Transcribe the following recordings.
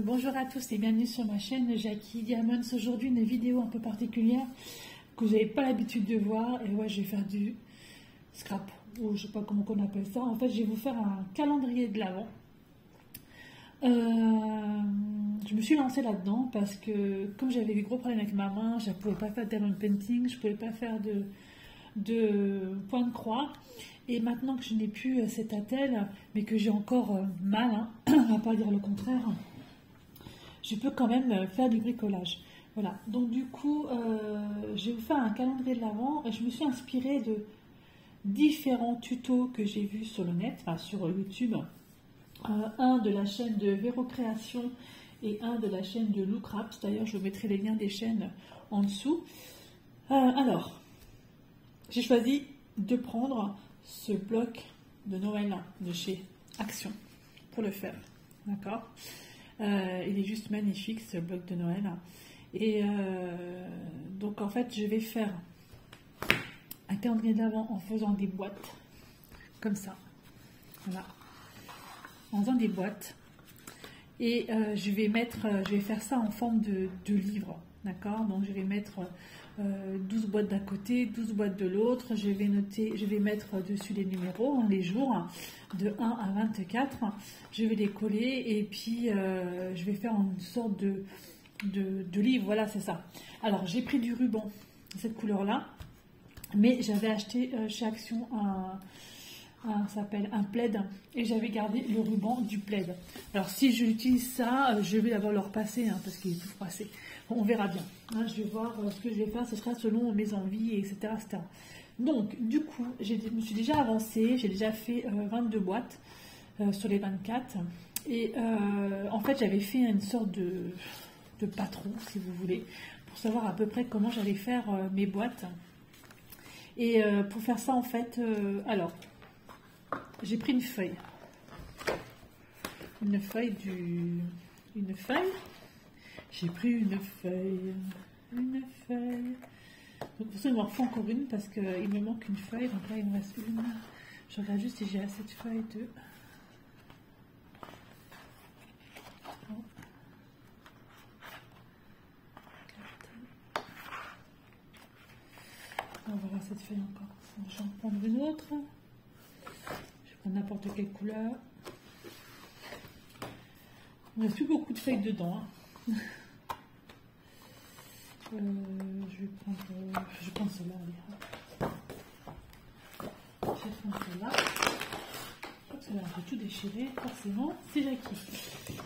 Bonjour à tous et bienvenue sur ma chaîne Jackie Diamonds. Aujourd'hui une vidéo un peu particulière que vous n'avez pas l'habitude de voir. Et ouais, je vais faire du scrap, ou je sais pas comment on appelle ça. En fait, je vais vous faire un calendrier de l'Avent. Je me suis lancée là-dedans parce que comme j'avais des gros problèmes avec ma main, je ne pouvais pas faire diamond painting, je ne pouvais pas faire de point de croix. Et maintenant que je n'ai plus cet attel, mais que j'ai encore mal, hein, on va pas dire le contraire, je peux quand même faire du bricolage. Voilà, donc du coup, je vais vous faire un calendrier de l'Avent et je me suis inspirée de différents tutos que j'ai vus sur le net, enfin sur YouTube. Un de la chaîne de Véro Création et un de la chaîne de Lou Craps. D'ailleurs, je vous mettrai les liens des chaînes en dessous. Alors, j'ai choisi de prendre ce bloc de Noël de chez Action pour le faire. D'accord, il est juste magnifique ce bloc de Noël. Et donc, en fait, je vais faire un calendrier d'Avent en faisant des boîtes comme ça. Voilà. En faisant des boîtes et je vais faire ça en forme de livre, d'accord. Donc je vais mettre 12 boîtes d'un côté, 12 boîtes de l'autre. Je vais mettre dessus les numéros, hein, les jours de 1 à 24. Je vais les coller et puis je vais faire une sorte de livre. Voilà, c'est ça. Alors j'ai pris du ruban de cette couleur là, mais j'avais acheté chez Action ça s'appelle un plaid et j'avais gardé le ruban du plaid. Alors si j'utilise ça, je vais d'abord le repasser, hein, parce qu'il est tout froissé. Bon, on verra bien, hein, je vais voir ce que je vais faire, ce sera selon mes envies, etc., etc. Donc du coup, je me suis déjà avancée, j'ai déjà fait 22 boîtes sur les 24 et en fait j'avais fait une sorte de patron, si vous voulez, pour savoir à peu près comment j'allais faire mes boîtes. Et pour faire ça, en fait, alors j'ai pris une feuille, j'ai pris une feuille. Donc, de toute façon, il m'en faut encore une parce qu'il me manque une feuille. Donc là, il me reste une. Je regarde juste si j'ai assez de feuilles de. On va voir cette feuille encore. Je vais en prendre une autre. N'importe quelle couleur. Il n'y a plus beaucoup de feuilles dedans. Hein. Je vais prendre celle-là. Je vais prendre celle-là. Celle-là, on peut tout déchirer, forcément. C'est Jackie.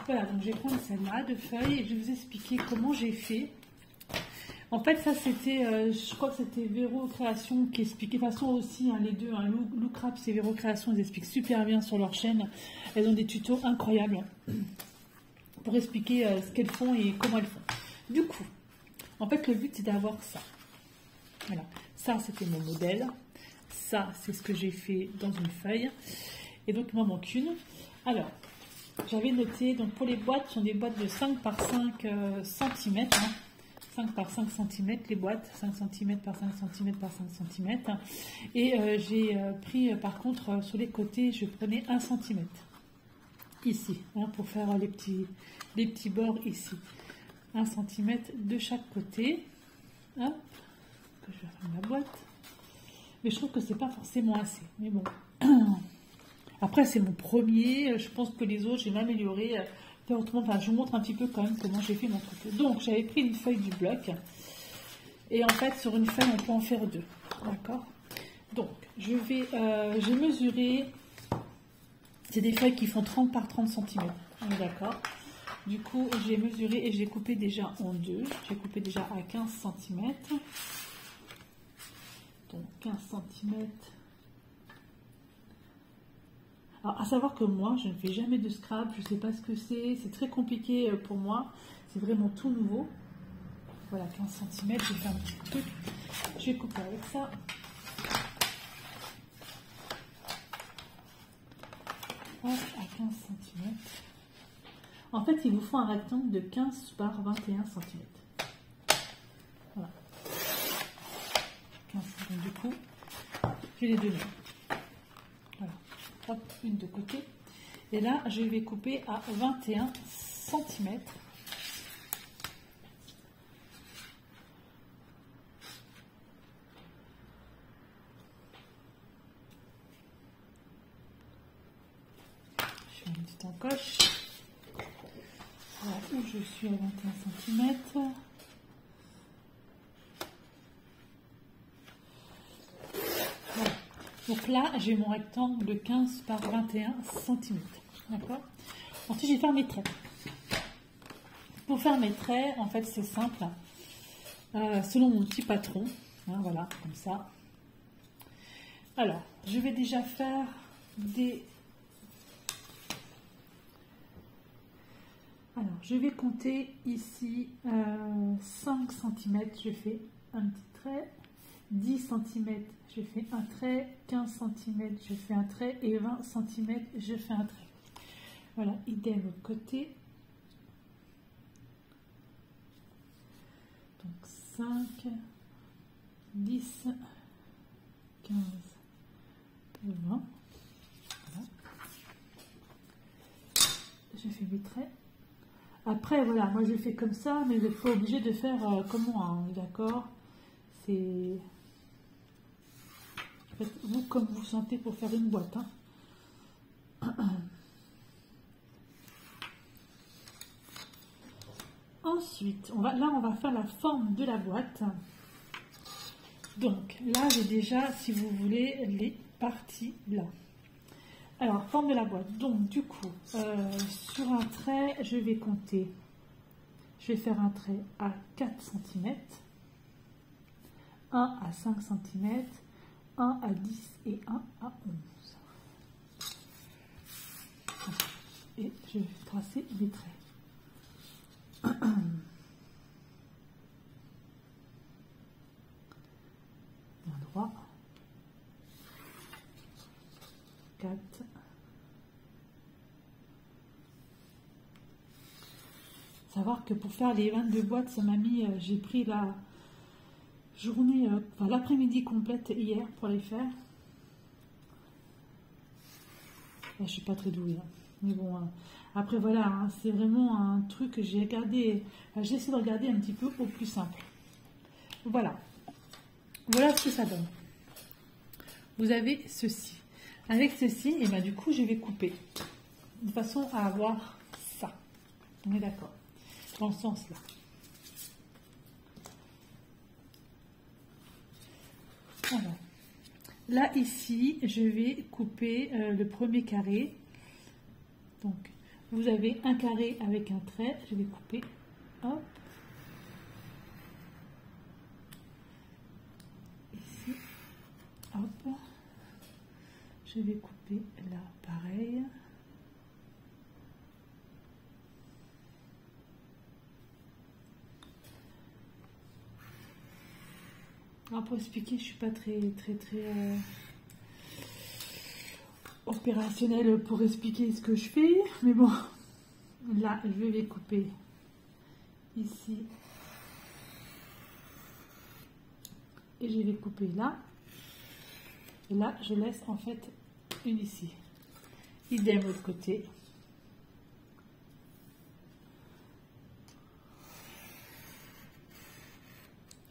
Voilà, donc je vais prendre celle-là de feuilles et je vais vous expliquer comment j'ai fait. En fait, ça c'était, je crois que c'était Véro Création qui expliquait, de toute façon aussi, hein, les deux, hein, Lou Craps et Véro Création, ils expliquent super bien sur leur chaîne. Elles ont des tutos incroyables pour expliquer ce qu'elles font et comment elles font. Du coup, en fait, le but c'est d'avoir ça. Voilà, ça c'était mon modèle. Ça, c'est ce que j'ai fait dans une feuille. Et donc, il m'en manque une. Alors, j'avais noté, donc pour les boîtes, ce sont des boîtes de 5 par 5 cm. Hein. 5 par 5 cm les boîtes, 5 cm par 5 cm par 5 cm. Et j'ai pris par contre sur les côtés, je prenais 1 cm ici, hein, pour faire les petits bords ici. 1 cm de chaque côté. Hop, que je vais faire ma boîte. Mais je trouve que c'est pas forcément assez. Mais bon. Après, c'est mon premier. Je pense que les autres, j'ai m'améliorer. Enfin, je vous montre un petit peu quand même comment j'ai fait mon truc. Donc, j'avais pris une feuille du bloc. Et en fait, sur une feuille, on peut en faire deux. D'accord? Donc, j'ai mesuré. C'est des feuilles qui font 30 par 30 cm. D'accord? Du coup, j'ai mesuré et j'ai coupé déjà en deux. J'ai coupé déjà à 15 cm. Donc, 15 cm. Alors, à savoir que moi, je ne fais jamais de scrap, je ne sais pas ce que c'est très compliqué pour moi, c'est vraiment tout nouveau. Voilà, 15 cm, je vais faire un petit truc, je vais couper avec ça. Hop, à 15 cm. En fait, il vous faut un rectangle de 15 par 21 cm. Voilà. 15 cm du coup, j'ai les deux mêmes. Voilà. Hop, une de côté. Et là, je vais couper à 21 centimètres. Je fais une petite encoche. Voilà où je suis à 21 centimètres. Voilà. Donc là, j'ai mon rectangle de 15 par 21 cm. D'accord? Ensuite, je vais faire mes traits. Pour faire mes traits, en fait, c'est simple. Selon mon petit patron. Hein, voilà, comme ça. Alors, je vais déjà faire des... Alors, je vais compter ici 5 cm, je fais un petit trait. 10 cm, je fais un trait. 15 cm, je fais un trait. Et 20 cm, je fais un trait. Voilà, idem de l'autre côté. Donc 5, 10, 15, 20. Voilà. Je fais mes traits. Après, voilà, moi je fais comme ça, mais vous n'êtes pas obligé de faire comme moi, hein, d'accord? C'est... Vous, comme vous sentez pour faire une boîte. Hein. Ensuite, on va faire la forme de la boîte. Donc, là, j'ai déjà, si vous voulez, les parties là. Alors, forme de la boîte. Donc, du coup, sur un trait, je vais compter. Je vais faire un trait à 4 cm, 1 à 5 cm, 1 à 10 et 1 à 11. Et je vais tracer les traits. Un droit. 4. Savoir que pour faire les 22 boîtes, ça m'a mis, j'ai pris la journée, enfin l'après-midi complète hier pour les faire. Là, je suis pas très douée, hein. Mais bon, après voilà, hein, c'est vraiment un truc que j'ai regardé, j'essaie de regarder un petit peu au plus simple. Voilà, voilà ce que ça donne. Vous avez ceci. Avec ceci, et ben du coup, je vais couper de façon à avoir ça. On est d'accord? Dans le sens là. Alors, là ici, je vais couper le premier carré. Donc, vous avez un carré avec un trait. Je vais couper. Hop. Ici. Hop. Je vais couper là, pareil. Alors pour expliquer, je suis pas très opérationnelle pour expliquer ce que je fais, mais bon, là je vais couper ici et je vais couper là, et là je laisse en fait une ici. Idem de l'autre côté.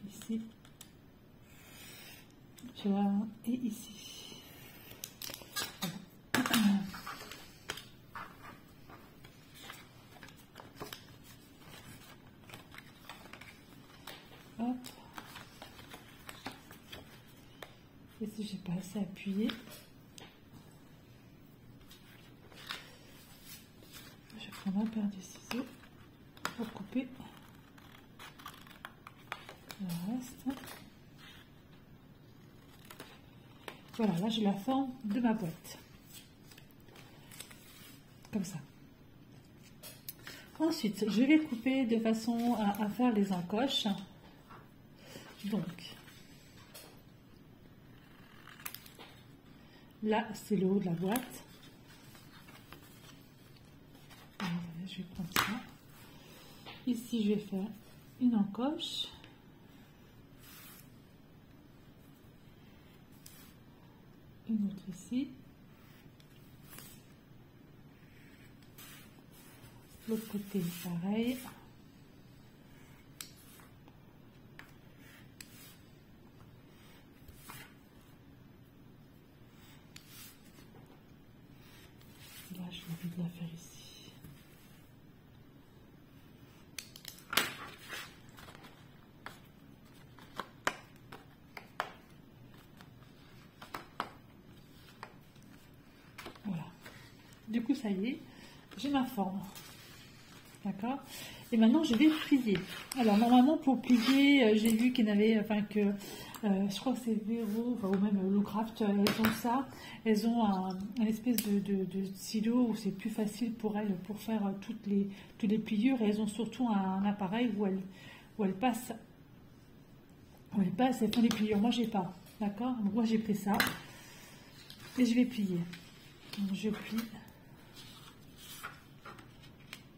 Ici. Et ici. Hop. Et si j'ai pas assez appuyé, je prends ma paire de ciseaux pour couper le reste. Voilà, là j'ai la forme de ma boîte. Comme ça. Ensuite, je vais couper de façon à faire les encoches. Donc, là c'est le haut de la boîte. Alors, je vais prendre ça. Ici, je vais faire une encoche. Une autre ici. L'autre côté, pareil. Là, j'ai envie de la faire ici. Voilà. Du coup, ça y est, j'ai ma forme. D'accord. Et maintenant, je vais plier. Alors, normalement, pour plier, j'ai vu qu'il y en avait, enfin, que je crois que c'est Vero, enfin, ou même Locraft, elles ont ça. Elles ont un espèce de stylo où c'est plus facile pour elles pour faire toutes les pliures. Et elles ont surtout un appareil où elles passent, elles font les pliures. Moi, j'ai pas. D'accord. Donc, moi, j'ai pris ça et je vais plier. Donc, je plie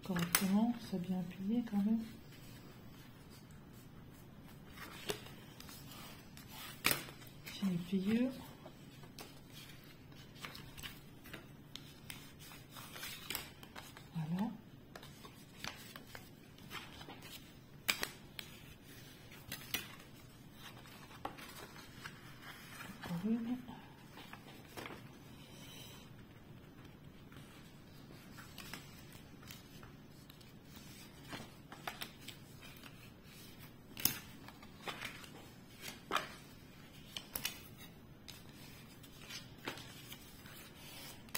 correctement, ça bien plié quand même. J'ai mes pliures. Voilà. Encore une.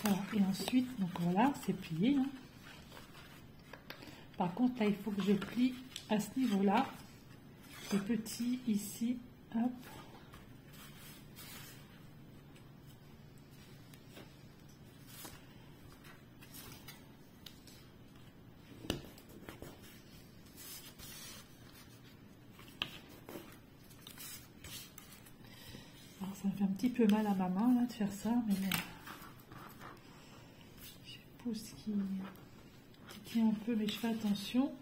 Voilà. Et ensuite, donc voilà, c'est plié. Hein. Par contre, là, il faut que je plie à ce niveau-là. Le petit ici, hop. Alors, ça me fait un petit peu mal à ma main là, de faire ça, mais je pousse qui tient un peu, mais je fais attention.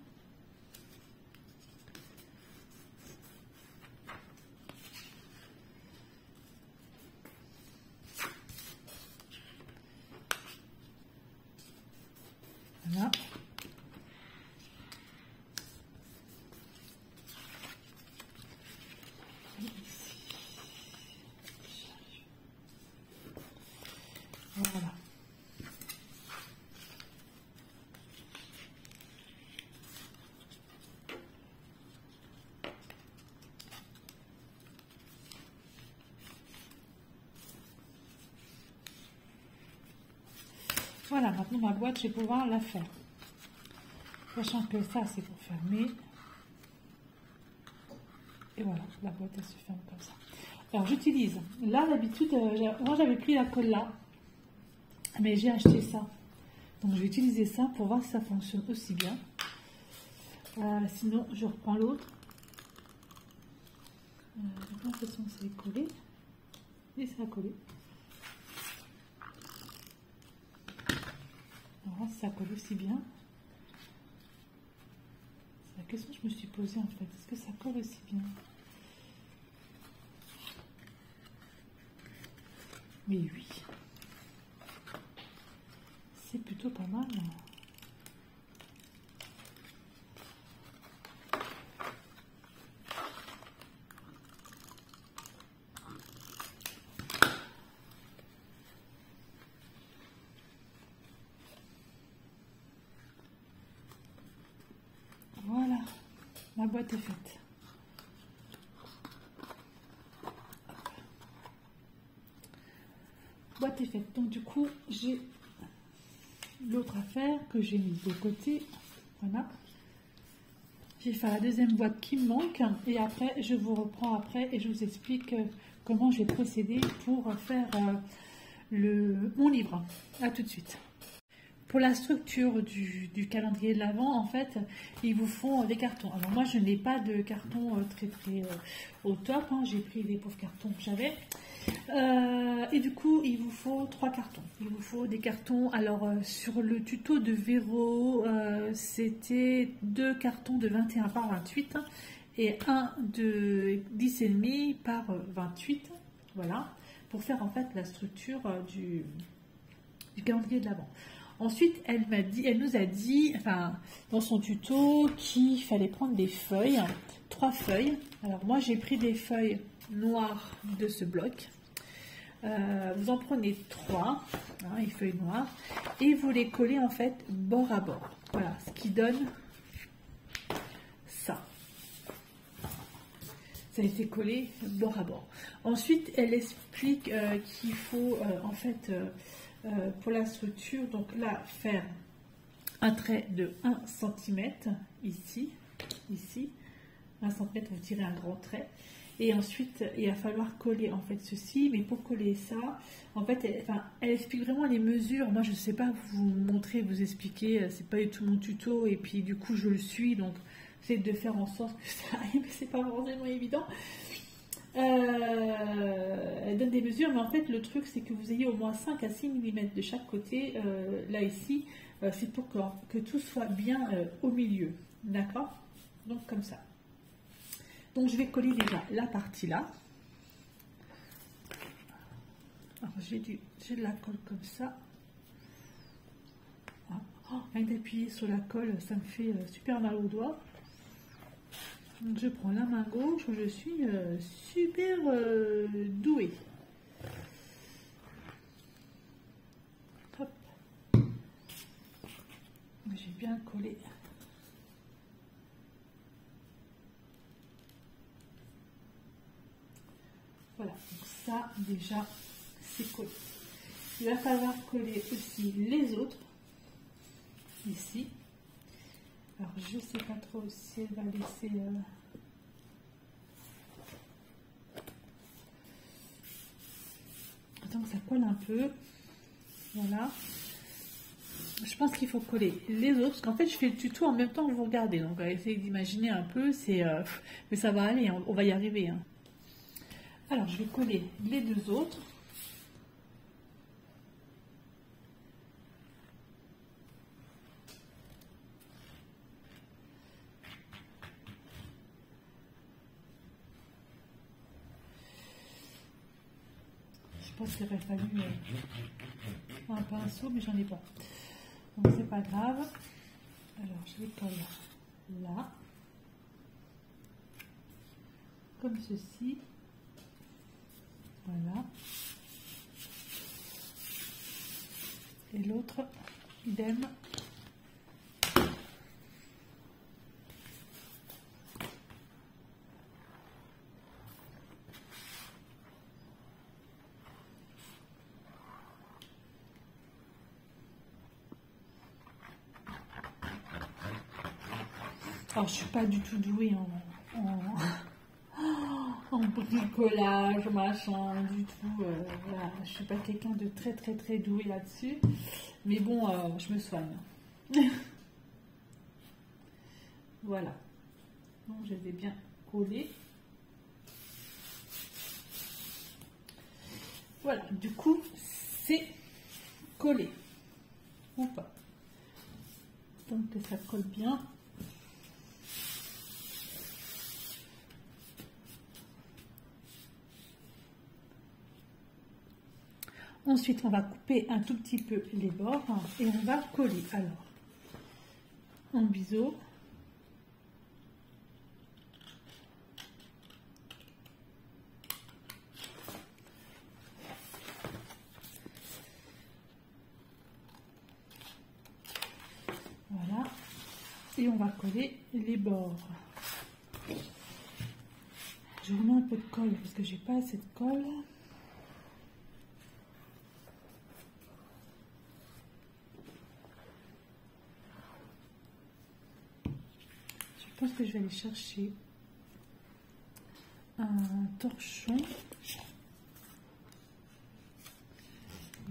Voilà. Voilà. Voilà, maintenant ma boîte, je vais pouvoir la faire. Sachant que ça, c'est pour fermer. Et voilà, la boîte, elle se ferme comme ça. Alors, j'utilise. Là, d'habitude, moi, j'avais pris la colle là. Mais j'ai acheté ça. Donc, je vais utiliser ça pour voir si ça fonctionne aussi bien. Sinon, je reprends l'autre. De toute façon, c'est collé. Et ça a collé. On va voir si ça colle aussi bien. C'est la question que je me suis posée en fait. Est-ce que ça colle aussi bien? Mais oui. C'est plutôt pas mal. Voilà, ma boîte est faite. Boîte est faite. Donc du coup, j'ai l'autre affaire que j'ai mise de côté. Voilà. Je vais faire la deuxième boîte qui me manque. Et après, je vous reprends après et je vous explique comment je vais procéder pour faire mon livre. À tout de suite. Pour la structure du calendrier de l'Avent, en fait, il vous faut des cartons. Alors moi, je n'ai pas de carton très au top. Hein. J'ai pris les pauvres cartons que j'avais. Et du coup, il vous faut 3 cartons. Il vous faut des cartons. Alors, sur le tuto de Vero, c'était 2 cartons de 21 par 28 hein, et un de 10,5 par 28. Voilà, pour faire en fait la structure du calendrier de l'Avent. Ensuite, elle nous a dit, enfin, dans son tuto, qu'il fallait prendre des feuilles, 3 feuilles. Alors moi, j'ai pris des feuilles noires de ce bloc. Vous en prenez 3, hein, les feuilles noires, et vous les collez en fait bord à bord. Voilà, ce qui donne ça. Ça a été collé bord à bord. Ensuite, elle explique qu'il faut en fait pour la structure, donc là, faire un trait de 1 cm ici, 1 cm, vous tirez un grand trait. Et ensuite, il va falloir coller en fait ceci, mais pour coller ça, en fait, elle explique vraiment les mesures. Moi, je ne sais pas vous montrer, vous expliquer, c'est pas du tout mon tuto, et puis du coup, je le suis, donc j'essaie de faire en sorte que ça arrive, c'est pas forcément évident. Elle donne des mesures, mais en fait, le truc, c'est que vous ayez au moins 5 à 6 mm de chaque côté. Là, ici, c'est pour que tout soit bien au milieu. D'accord? Donc, comme ça. Donc, je vais coller déjà la partie là. Alors, j'ai de la colle comme ça. Rien d'appuyer sur la colle, ça me fait super mal aux doigts. Donc, je prends la main gauche, je suis super douée. Hop. J'ai bien collé. Voilà, donc ça déjà c'est collé. Il va falloir coller aussi les autres ici. Alors je sais pas trop si elle va laisser attends que ça colle un peu. Voilà. Je pense qu'il faut coller les autres, parce qu'en fait je fais le tuto en même temps que vous regardez, donc essayez d'imaginer un peu, mais ça va aller, on va y arriver. Hein. Alors, je vais coller les 2 autres. Je pense qu'il aurait fallu un pinceau, mais j'en ai pas. Donc, c'est pas grave. Alors, je les colle là. Comme ceci. Voilà. Et l'autre, idem. Alors, je suis pas du tout douée en bricolage, machin, du tout. Voilà. Je suis pas quelqu'un de très doué là-dessus. Mais bon, je me soigne. Voilà. Donc, je vais bien coller. Voilà. Du coup, c'est collé. Ou pas. Donc, que ça colle bien. Ensuite, on va couper un tout petit peu les bords et on va coller. Alors, en biseau. Voilà. Et on va coller les bords. Je remets un peu de colle parce que j'ai pas assez de colle. Je pense que je vais aller chercher un torchon. Et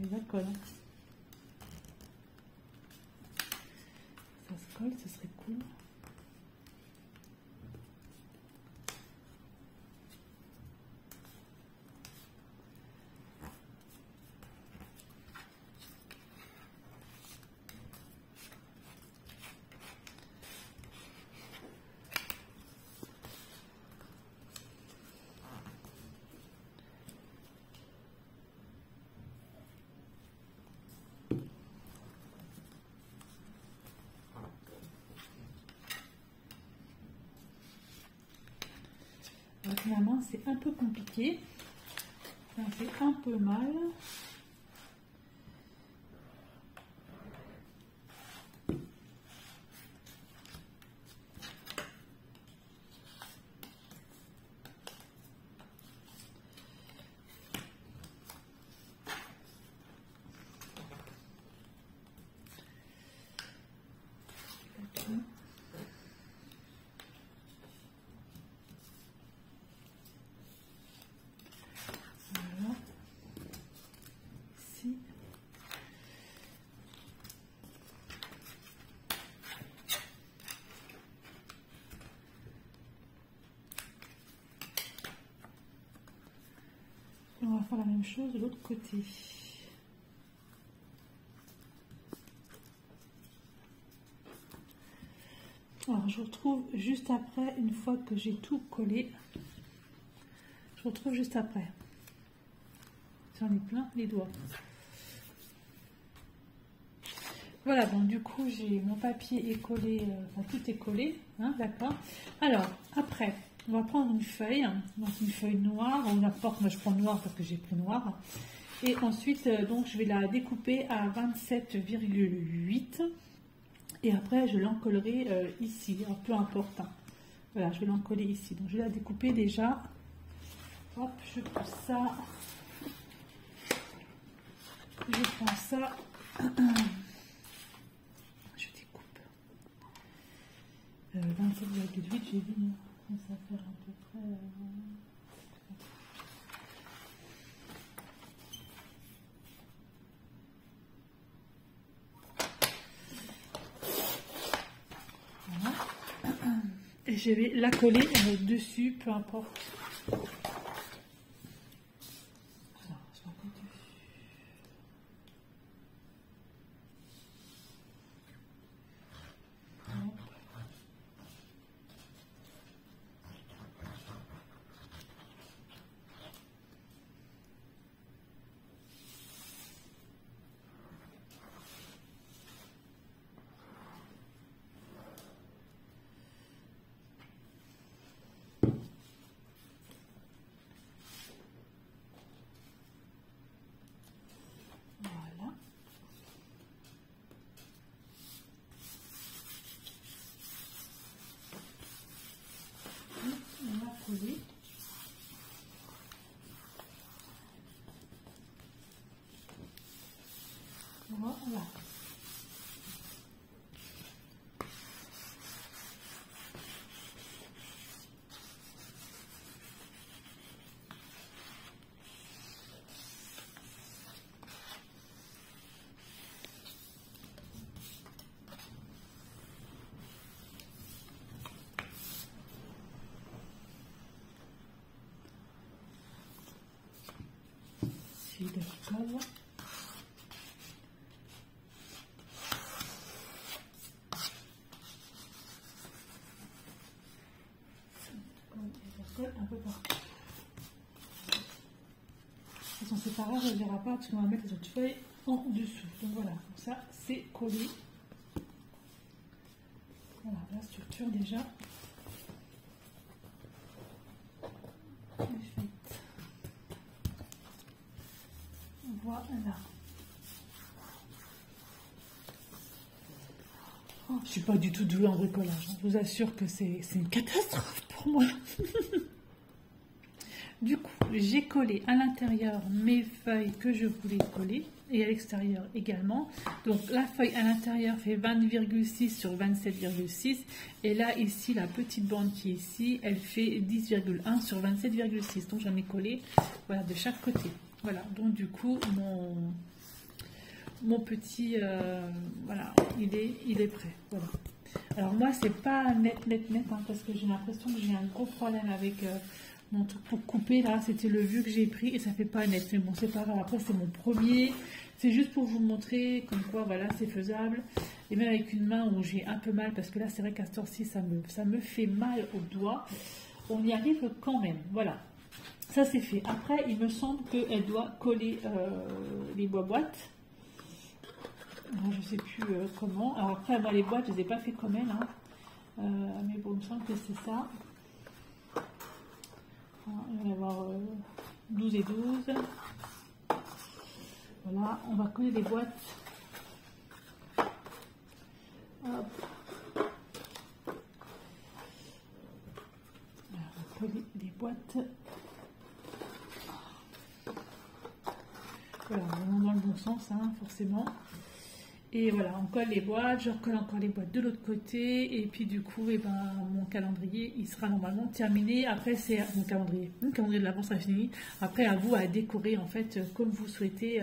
la colle. Ça se colle, ce serait cool. avec ma main, c'est un peu compliqué. Ça fait un peu mal. On va faire la même chose de l'autre côté. Alors, je retrouve juste après, une fois que j'ai tout collé, je retrouve juste après. J'en ai plein les doigts. Voilà, bon, du coup, j'ai mon papier est collé, enfin, tout est collé, hein, d'accord. Alors, après, on va prendre une feuille, donc une feuille noire, ou n'importe, moi je prends noir parce que j'ai pris noir. Et ensuite, donc, je vais la découper à 27,8. Et après, je l'encollerai ici, peu importe. Hein. Voilà, je vais l'encoller ici. Donc, je vais la découper déjà. Hop, je pousse ça. Je prends ça. Je découpe. 27,8, j'ai vu. Ça va faire à peu près. Voilà. Et je vais la coller dessus, peu importe. Alors, je la mets dessus. Voilà. On va coller. Voilà. C'est d'accord. Un peu partout. De toute façon, c'est pas grave, on ne verra pas parce qu'on va mettre les autres feuilles en dessous. Donc voilà, ça c'est collé. Voilà, la structure déjà. Voilà. Oh, je suis pas du tout douée en bricolage. Je vous assure que c'est une catastrophe pour moi. Du coup, j'ai collé à l'intérieur mes feuilles que je voulais coller et à l'extérieur également. Donc la feuille à l'intérieur fait 20,6 sur 27,6 et là ici la petite bande qui est ici, elle fait 10,1 sur 27,6. Donc j'en ai collé, voilà, de chaque côté. Voilà, donc du coup mon petit, voilà, il est prêt. Voilà. Alors moi c'est pas net hein, parce que j'ai l'impression que j'ai un gros problème avec mon truc pour couper là, c'était le vieux que j'ai pris et ça fait pas net, mais bon c'est pas grave, après c'est mon premier, c'est juste pour vous montrer comme quoi voilà c'est faisable, et même avec une main où j'ai un peu mal, parce que là c'est vrai qu'à cette heure-ci ça me fait mal aux doigts, on y arrive quand même, voilà, ça c'est fait. Après il me semble qu'elle doit coller les boîtes, alors, je sais plus comment, alors après moi les boîtes je les ai pas fait comme elle, hein. Mais bon il me semble que c'est ça. Il va y en avoir 12 et 12. Voilà, on va coller les boîtes. Hop. On va coller les boîtes. Voilà, vraiment dans le bon sens, hein, forcément. Et voilà, on colle les boîtes, je recolle encore les boîtes de l'autre côté, et puis du coup, eh ben, mon calendrier, il sera normalement terminé. Après, c'est mon calendrier de l'avant sera fini. Après, à vous à décorer, en fait, comme vous souhaitez,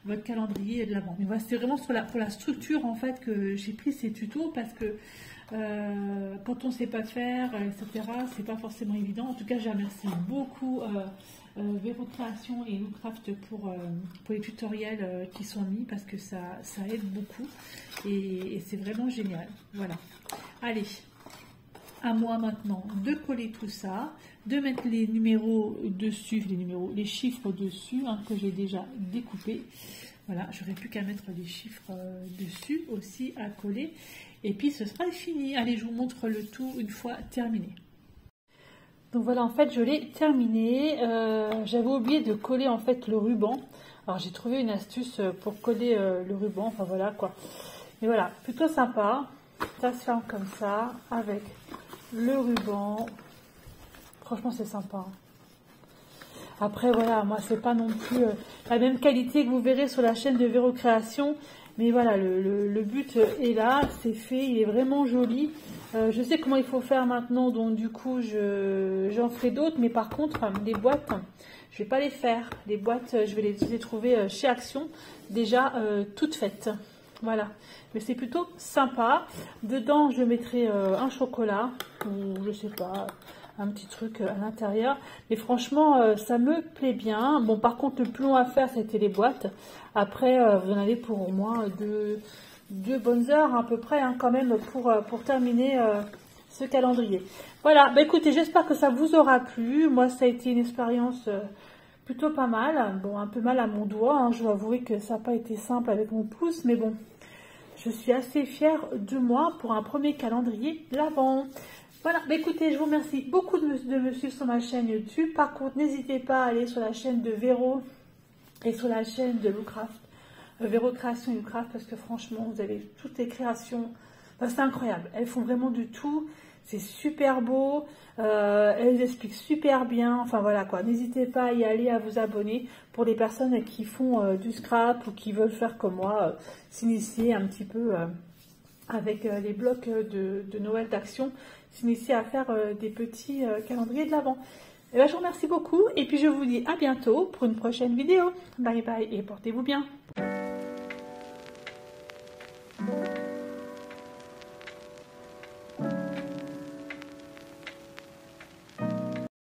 votre calendrier de l'avant. Mais voilà, c'était vraiment pour la structure, en fait, que j'ai pris ces tutos, parce que quand on ne sait pas faire, etc., c'est pas forcément évident. En tout cas, je remercie beaucoup Véro Création et Loocraft pour les tutoriels qui sont mis, parce que ça aide beaucoup et c'est vraiment génial. Voilà. Allez, à moi maintenant de coller tout ça, de mettre les numéros dessus, les chiffres dessus, hein, que j'ai déjà découpés. Voilà, j'aurais plus qu'à mettre les chiffres dessus aussi à coller. Et puis ce sera fini. Allez, je vous montre le tout une fois terminé. Donc voilà, en fait, je l'ai terminé. J'avais oublié de coller en fait le ruban. Alors j'ai trouvé une astuce pour coller le ruban. Enfin voilà quoi. Mais voilà, plutôt sympa. Ça se ferme comme ça avec le ruban. Franchement, c'est sympa. Après voilà, moi c'est pas non plus la même qualité que vous verrez sur la chaîne de Véro Création. Mais voilà, le but est là, c'est fait, il est vraiment joli. Je sais comment il faut faire maintenant, donc du coup, j'en ferai d'autres. Mais par contre, les boîtes, je vais pas les faire. Les boîtes, je vais les trouver chez Action, déjà toutes faites. Voilà, mais c'est plutôt sympa. Dedans, je mettrai un chocolat, ou je sais pas, un petit truc à l'intérieur. Mais franchement, ça me plaît bien. Bon, par contre, le plus long à faire, c'était les boîtes. Après, vous en avez pour au moins deux bonnes heures à peu près, hein, quand même, pour terminer ce calendrier. Voilà, bah écoutez, j'espère que ça vous aura plu. Moi, ça a été une expérience plutôt pas mal. Bon, un peu mal à mon doigt, hein. Je dois avouer que ça n'a pas été simple avec mon pouce, mais bon, je suis assez fière de moi pour un premier calendrier de l'Avent. Voilà, bah écoutez, je vous remercie beaucoup de me suivre sur ma chaîne YouTube. Par contre, n'hésitez pas à aller sur la chaîne de Véro et sur la chaîne de Loocraft, Véro Création et Loocraft, parce que franchement, vous avez toutes les créations. Enfin, c'est incroyable. Elles font vraiment du tout. C'est super beau. Elles expliquent super bien. Enfin voilà quoi. N'hésitez pas à y aller, à vous abonner pour les personnes qui font du scrap ou qui veulent faire comme moi, s'initier un petit peu avec les blocs de Noël d'Action, s'initier à faire des petits calendriers de l'Avent. Et ben, je vous remercie beaucoup et puis je vous dis à bientôt pour une prochaine vidéo. Bye bye et portez-vous bien.